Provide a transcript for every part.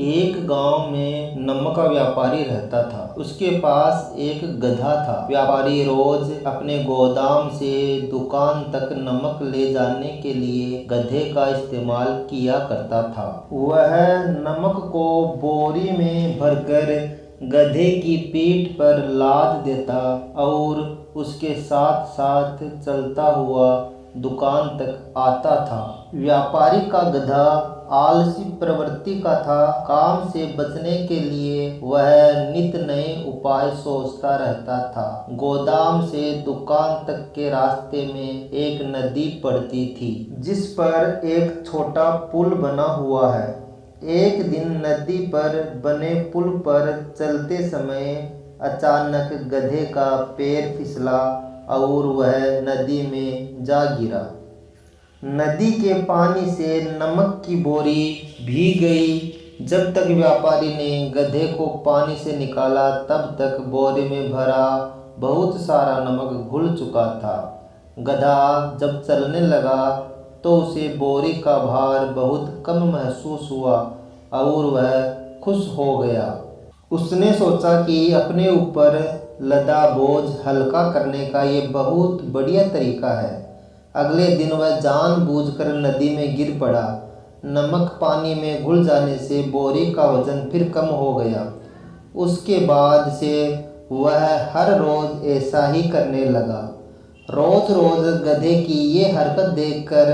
एक गांव में नमक का व्यापारी रहता था। उसके पास एक गधा था। व्यापारी रोज अपने गोदाम से दुकान तक नमक ले जाने के लिए गधे का इस्तेमाल किया करता था। वह नमक को बोरी में भरकर गधे की पीठ पर लाद देता और उसके साथ साथ चलता हुआ दुकान तक आता था। व्यापारी का गधा आलसी प्रवृत्ति का था। काम से बचने के लिए वह नित नए उपाय सोचता रहता था। गोदाम से दुकान तक के रास्ते में एक नदी पड़ती थी, जिस पर एक छोटा पुल बना हुआ है। एक दिन नदी पर बने पुल पर चलते समय अचानक गधे का पैर फिसला और वह नदी में जा गिरा। नदी के पानी से नमक की बोरी भीग गई। जब तक व्यापारी ने गधे को पानी से निकाला तब तक बोरी में भरा बहुत सारा नमक घुल चुका था। गधा जब चलने लगा तो उसे बोरी का भार बहुत कम महसूस हुआ और वह खुश हो गया। उसने सोचा कि अपने ऊपर लदा बोझ हल्का करने का ये बहुत बढ़िया तरीका है। अगले दिन वह जानबूझकर नदी में गिर पड़ा। नमक पानी में घुल जाने से बोरी का वजन फिर कम हो गया। उसके बाद से वह हर रोज ऐसा ही करने लगा। रोज रोज गधे की ये हरकत देखकर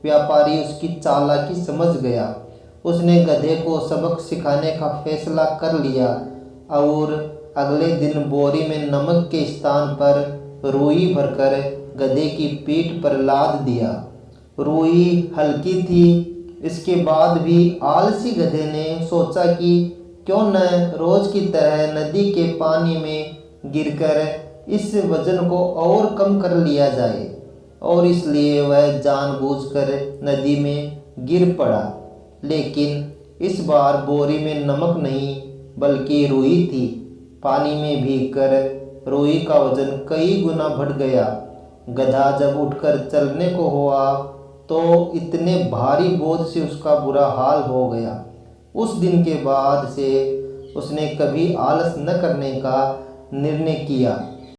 व्यापारी उसकी चालाकी समझ गया। उसने गधे को सबक सिखाने का फैसला कर लिया और अगले दिन बोरी में नमक के स्थान पर रुई भरकर गधे की पीठ पर लाद दिया। रुई हल्की थी। इसके बाद भी आलसी गधे ने सोचा कि क्यों न रोज की तरह नदी के पानी में गिरकर इस वजन को और कम कर लिया जाए, और इसलिए वह जानबूझकर नदी में गिर पड़ा। लेकिन इस बार बोरी में नमक नहीं बल्कि रुई थी। पानी में भीगकर रुई का वजन कई गुना बढ़ गया। गधा जब उठकर चलने को हुआ तो इतने भारी बोझ से उसका बुरा हाल हो गया। उस दिन के बाद से उसने कभी आलस न करने का निर्णय किया।